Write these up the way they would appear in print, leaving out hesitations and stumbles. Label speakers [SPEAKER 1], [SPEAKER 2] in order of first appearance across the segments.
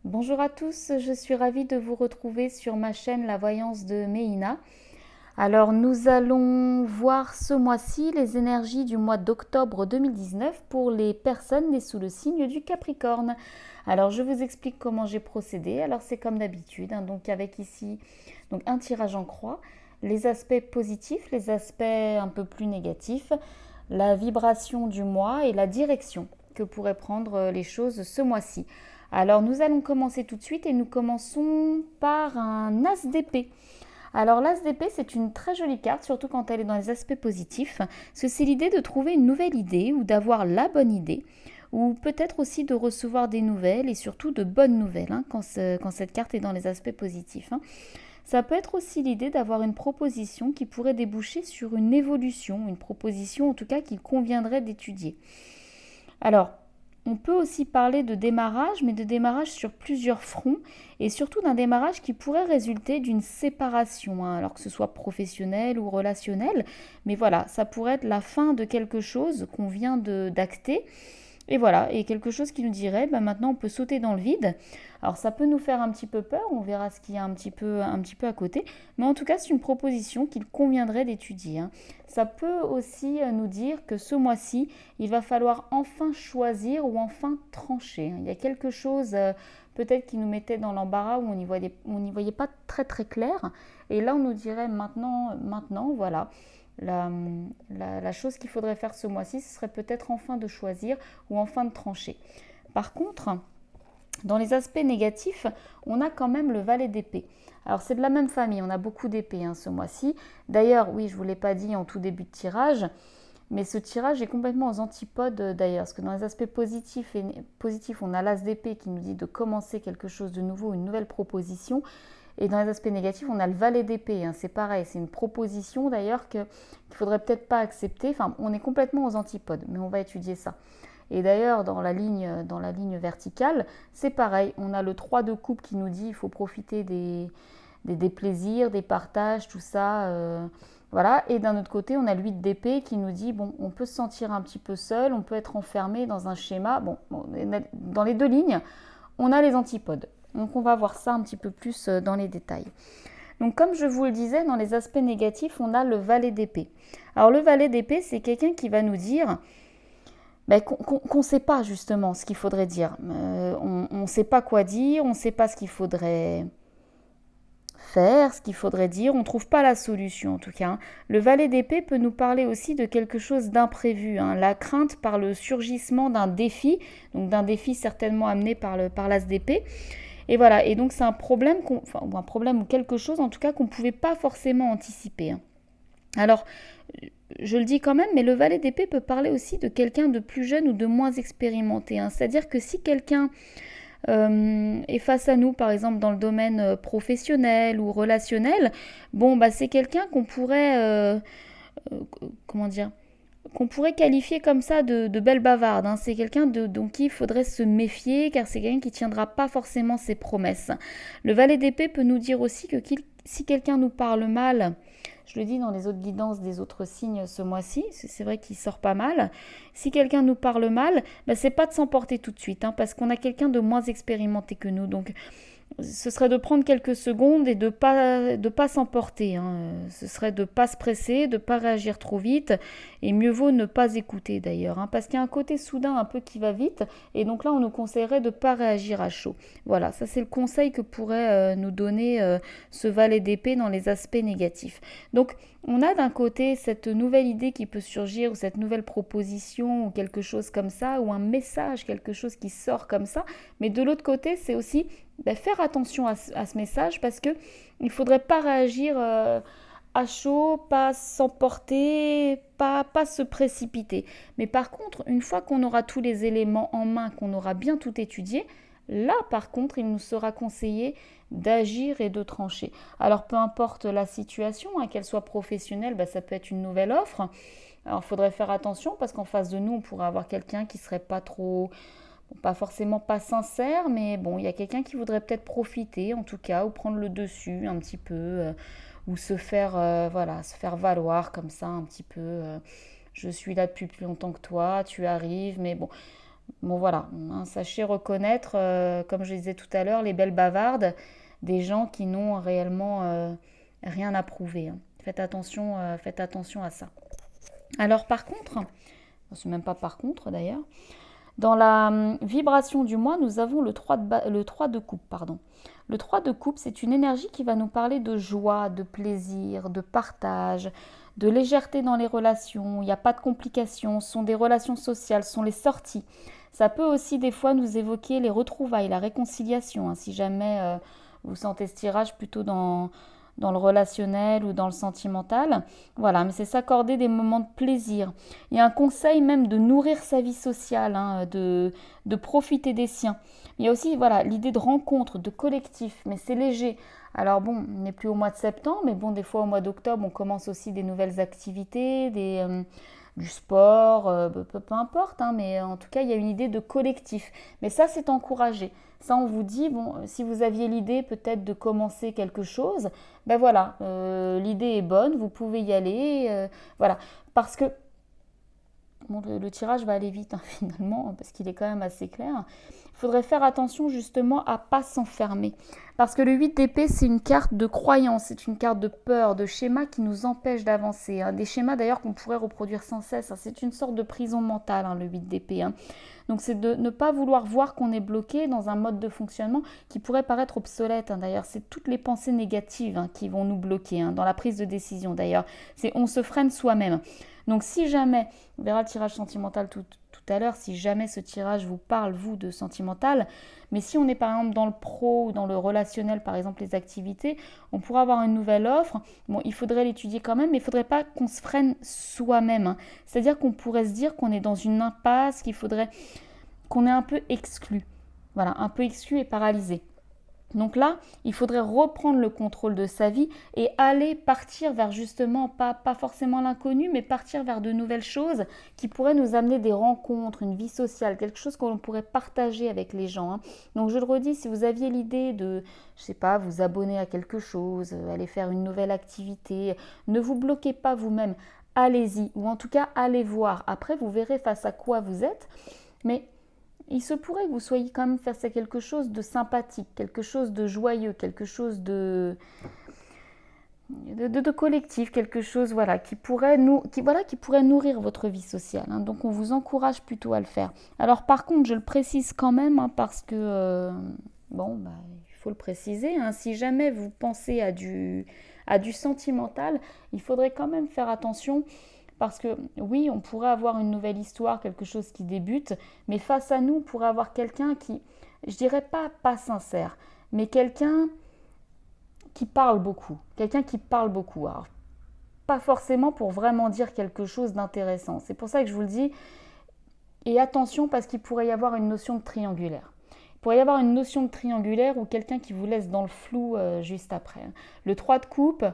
[SPEAKER 1] Bonjour à tous, je suis ravie de vous retrouver sur ma chaîne La Voyance de Méhina. Alors nous allons voir ce mois-ci les énergies du mois d'octobre 2019 pour les personnes nées sous le signe du Capricorne. Alors je vous explique comment j'ai procédé. Alors c'est comme d'habitude, donc avec ici un tirage en croix, les aspects positifs, les aspects un peu plus négatifs, la vibration du mois et la direction que pourraient prendre les choses ce mois-ci. Alors nous allons commencer tout de suite et nous commençons par un as d'épée. Alors l'as d'épée, c'est une très jolie carte, surtout quand elle est dans les aspects positifs. C'est l'idée de trouver une nouvelle idée ou d'avoir la bonne idée, ou peut-être aussi de recevoir des nouvelles et surtout de bonnes nouvelles quand cette carte est dans les aspects positifs. Ça peut être aussi l'idée d'avoir une proposition qui pourrait déboucher sur une évolution, une proposition en tout cas qu'il conviendrait d'étudier. Alors, on peut aussi parler de démarrage, mais de démarrage sur plusieurs fronts, et surtout d'un démarrage qui pourrait résulter d'une séparation, alors que ce soit professionnel ou relationnel. Mais voilà, ça pourrait être la fin de quelque chose qu'on vient d'acter. Et voilà, et quelque chose qui nous dirait, maintenant on peut sauter dans le vide. Alors ça peut nous faire un petit peu peur, on verra ce qu'il y a un petit peu à côté, mais en tout cas c'est une proposition qu'il conviendrait d'étudier. Ça peut aussi nous dire que ce mois-ci, il va falloir enfin choisir ou enfin trancher. Il y a quelque chose peut-être qui nous mettait dans l'embarras où on n'y voyait pas très très clair, et là on nous dirait maintenant voilà. La chose qu'il faudrait faire ce mois-ci, ce serait peut-être enfin de choisir ou enfin de trancher. Par contre, dans les aspects négatifs, on a quand même le valet d'épée. Alors c'est de la même famille, on a beaucoup d'épées ce mois-ci. D'ailleurs, oui, je ne vous l'ai pas dit en tout début de tirage, mais ce tirage est complètement aux antipodes d'ailleurs, parce que dans les aspects positifs, on a l'as d'épée qui nous dit de commencer quelque chose de nouveau, une nouvelle proposition. Et dans les aspects négatifs, on a le valet d'épée. C'est pareil, c'est une proposition d'ailleurs qu'il ne faudrait peut-être pas accepter. Enfin, on est complètement aux antipodes, mais on va étudier ça. Et d'ailleurs, dans la ligne verticale, c'est pareil. On a le 3 de coupe qui nous dit qu'il faut profiter des plaisirs, des partages, tout ça. Voilà. Et d'un autre côté, on a le 8 d'épée qui nous dit bon, on peut se sentir un petit peu seul, on peut être enfermé dans un schéma. Bon, dans les deux lignes, on a les antipodes. Donc on va voir ça un petit peu plus dans les détails. Donc comme je vous le disais, dans les aspects négatifs, on a le valet d'épée. Alors le valet d'épée, c'est quelqu'un qui va nous dire qu'on ne sait pas justement ce qu'il faudrait dire. On ne sait pas quoi dire, on ne sait pas ce qu'il faudrait faire, ce qu'il faudrait dire, on ne trouve pas la solution en tout cas. Le valet d'épée peut nous parler aussi de quelque chose d'imprévu, la crainte par le surgissement d'un défi, donc d'un défi certainement amené par l'as d'épée. Et voilà, et donc c'est un problème, ou un problème ou quelque chose en tout cas qu'on ne pouvait pas forcément anticiper. Alors, je le dis quand même, mais le valet d'épée peut parler aussi de quelqu'un de plus jeune ou de moins expérimenté. C'est-à-dire que si quelqu'un est face à nous, par exemple dans le domaine professionnel ou relationnel, c'est quelqu'un qu'on pourrait, comment dire, qu'on pourrait qualifier comme ça de belle bavarde. C'est quelqu'un dont il faudrait se méfier car c'est quelqu'un qui ne tiendra pas forcément ses promesses. Le valet d'épée peut nous dire aussi que si quelqu'un nous parle mal, je le dis dans les autres guidances des autres signes ce mois-ci, c'est vrai qu'il sort pas mal. Si quelqu'un nous parle mal, c'est pas de s'emporter tout de suite, parce qu'on a quelqu'un de moins expérimenté que nous. Donc ce serait de prendre quelques secondes et de pas s'emporter. Ce serait de pas se presser, de pas réagir trop vite, et mieux vaut ne pas écouter d'ailleurs, parce qu'il y a un côté soudain un peu qui va vite, et donc là on nous conseillerait de pas réagir à chaud. Voilà, ça c'est le conseil que pourrait nous donner ce valet d'épée dans les aspects négatifs. Donc on a d'un côté cette nouvelle idée qui peut surgir, ou cette nouvelle proposition, ou quelque chose comme ça, ou un message, quelque chose qui sort comme ça, mais de l'autre côté c'est aussi faire attention à ce message, parce que il ne faudrait pas réagir à chaud, pas s'emporter, pas se précipiter. Mais par contre, une fois qu'on aura tous les éléments en main, qu'on aura bien tout étudié, là par contre, il nous sera conseillé d'agir et de trancher. Alors peu importe la situation, qu'elle soit professionnelle, ça peut être une nouvelle offre. Alors il faudrait faire attention, parce qu'en face de nous, on pourrait avoir quelqu'un qui serait pas trop, pas forcément pas sincère, mais bon, il y a quelqu'un qui voudrait peut-être profiter en tout cas, ou prendre le dessus un petit peu, ou se faire valoir comme ça un petit peu. Je suis là depuis plus longtemps que toi, tu arrives, mais bon, Bon voilà, hein, sachez reconnaître, comme je disais tout à l'heure, les belles bavardes, des gens qui n'ont réellement rien à prouver, hein. Faites attention à ça. Alors par contre, c'est même pas par contre d'ailleurs, dans la vibration du mois, nous avons le 3 de coupe. Pardon. Le 3 de coupe, c'est une énergie qui va nous parler de joie, de plaisir, de partage, de légèreté dans les relations. Il n'y a pas de complications, ce sont des relations sociales, ce sont les sorties. Ça peut aussi des fois nous évoquer les retrouvailles, la réconciliation, hein, si jamais vous sentez ce tirage plutôt dans le relationnel ou dans le sentimental. Voilà, mais c'est s'accorder des moments de plaisir. Il y a un conseil même de nourrir sa vie sociale, hein, de profiter des siens. Il y a aussi voilà, l'idée de rencontre, de collectif, mais c'est léger. Alors bon, on n'est plus au mois de septembre, mais bon, des fois au mois d'octobre, on commence aussi des nouvelles activités, du sport, peu importe, hein, mais en tout cas, il y a une idée de collectif. Mais ça, c'est encouragé. Ça, on vous dit, bon, si vous aviez l'idée peut-être de commencer quelque chose, ben voilà, l'idée est bonne, vous pouvez y aller, voilà. Parce que bon, le tirage va aller vite, hein, finalement, parce qu'il est quand même assez clair. Il faudrait faire attention justement à ne pas s'enfermer. Parce que le 8 d'épée, c'est une carte de croyance, c'est une carte de peur, de schéma qui nous empêche d'avancer, hein. Des schémas d'ailleurs qu'on pourrait reproduire sans cesse, hein. C'est une sorte de prison mentale, hein, le 8 d'épée, hein. Donc c'est de ne pas vouloir voir qu'on est bloqué dans un mode de fonctionnement qui pourrait paraître obsolète, hein. D'ailleurs, c'est toutes les pensées négatives, hein, qui vont nous bloquer, hein, dans la prise de décision d'ailleurs. C'est on se freine soi-même. Donc si jamais, on verra le tirage sentimental tout à l'heure, si jamais ce tirage vous parle, vous, de sentimental, mais si on est par exemple dans le pro ou dans le relationnel, par exemple les activités, on pourra avoir une nouvelle offre. Bon, il faudrait l'étudier quand même, mais il ne faudrait pas qu'on se freine soi-même, hein. C'est-à-dire qu'on pourrait se dire qu'on est dans une impasse, qu'on est un peu exclu. Voilà, un peu exclu et paralysé. Donc là, il faudrait reprendre le contrôle de sa vie et aller partir vers justement, pas forcément l'inconnu, mais partir vers de nouvelles choses qui pourraient nous amener des rencontres, une vie sociale, quelque chose que l'on pourrait partager avec les gens, hein. Donc je le redis, si vous aviez l'idée de, je sais pas, vous abonner à quelque chose, aller faire une nouvelle activité, ne vous bloquez pas vous-même, allez-y, ou en tout cas allez voir. Après, vous verrez face à quoi vous êtes, mais il se pourrait que vous soyez quand même face à quelque chose de sympathique, quelque chose de joyeux, quelque chose de collectif, quelque chose voilà, qui pourrait nourrir votre vie sociale, hein. Donc on vous encourage plutôt à le faire. Alors par contre, je le précise quand même, hein, parce que il faut le préciser, hein, si jamais vous pensez à du sentimental, il faudrait quand même faire attention. Parce que oui, on pourrait avoir une nouvelle histoire, quelque chose qui débute, mais face à nous, on pourrait avoir quelqu'un qui, je dirais pas sincère, mais quelqu'un qui parle beaucoup. Quelqu'un qui parle beaucoup. Alors, pas forcément pour vraiment dire quelque chose d'intéressant. C'est pour ça que je vous le dis. Et attention, parce qu'il pourrait y avoir une notion de triangulaire. Il pourrait y avoir une notion de triangulaire ou quelqu'un qui vous laisse dans le flou juste après. Le 3 de coupe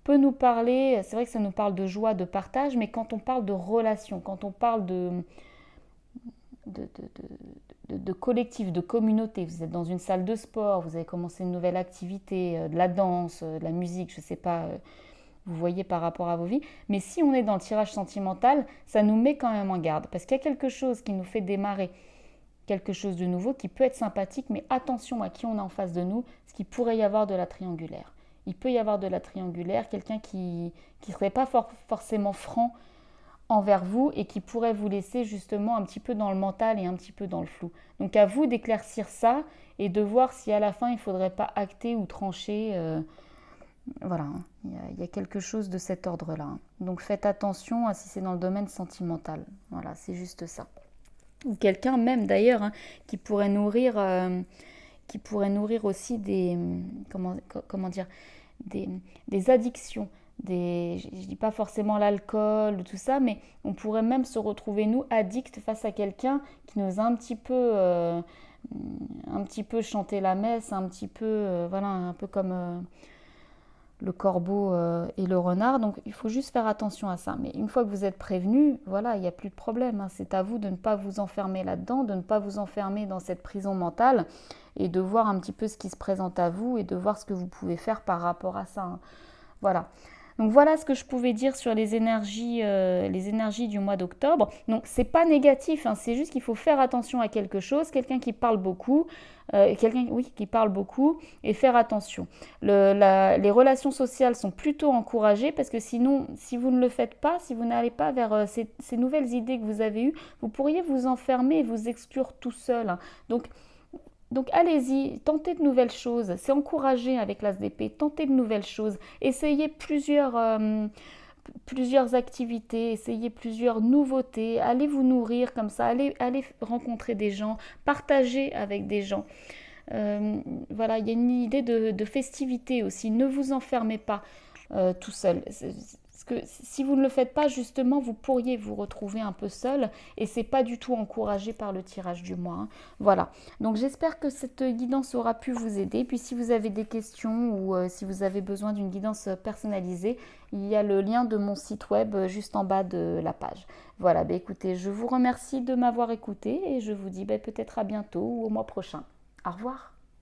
[SPEAKER 1] peut nous parler, c'est vrai que ça nous parle de joie, de partage, mais quand on parle de relation, quand on parle de collectif, de communauté, vous êtes dans une salle de sport, vous avez commencé une nouvelle activité, de la danse, de la musique, je ne sais pas, vous voyez par rapport à vos vies, mais si on est dans le tirage sentimental, ça nous met quand même en garde, parce qu'il y a quelque chose qui nous fait démarrer quelque chose de nouveau qui peut être sympathique, mais attention à qui on a en face de nous, parce qu'il pourrait y avoir de la triangulaire. Il peut y avoir de la triangulaire, quelqu'un qui ne serait pas forcément franc envers vous et qui pourrait vous laisser justement un petit peu dans le mental et un petit peu dans le flou. Donc à vous d'éclaircir ça et de voir si à la fin il ne faudrait pas acter ou trancher. Voilà, hein. Il y a quelque chose de cet ordre-là, hein. Donc faites attention à si c'est dans le domaine sentimental. Voilà, c'est juste ça. Ou quelqu'un même d'ailleurs, hein, qui pourrait nourrir aussi des comment dire, des addictions. Je ne dis pas forcément l'alcool, tout ça, mais on pourrait même se retrouver, nous, addicts face à quelqu'un qui nous a un petit peu chanté la messe, un petit peu, voilà, un peu comme le corbeau et le renard. Donc il faut juste faire attention à ça. Mais une fois que vous êtes prévenu, voilà, il n'y a plus de problème, hein. C'est à vous de ne pas vous enfermer là-dedans, de ne pas vous enfermer dans cette prison mentale et de voir un petit peu ce qui se présente à vous et de voir ce que vous pouvez faire par rapport à ça, hein. Voilà. Donc voilà ce que je pouvais dire sur les énergies du mois d'octobre. Donc c'est pas négatif, hein, c'est juste qu'il faut faire attention à quelque chose. Quelqu'un qui parle beaucoup, qui parle beaucoup, et faire attention. Les relations sociales sont plutôt encouragées parce que sinon, si vous ne le faites pas, si vous n'allez pas vers ces nouvelles idées que vous avez eues, vous pourriez vous enfermer et vous exclure tout seul, hein. Donc allez-y, tentez de nouvelles choses. C'est encouragé avec l'As d'épée. Tentez de nouvelles choses. Essayez plusieurs activités, essayez plusieurs nouveautés. Allez vous nourrir comme ça. Allez rencontrer des gens. Partagez avec des gens. Voilà, il y a une idée de festivité aussi. Ne vous enfermez pas tout seul. Parce que si vous ne le faites pas, justement, vous pourriez vous retrouver un peu seul et c'est pas du tout encouragé par le tirage du mois, hein. Voilà. Donc j'espère que cette guidance aura pu vous aider. Puis si vous avez des questions ou si vous avez besoin d'une guidance personnalisée, il y a le lien de mon site web juste en bas de la page. Voilà, bah écoutez, je vous remercie de m'avoir écouté et je vous dis peut-être à bientôt ou au mois prochain. Au revoir.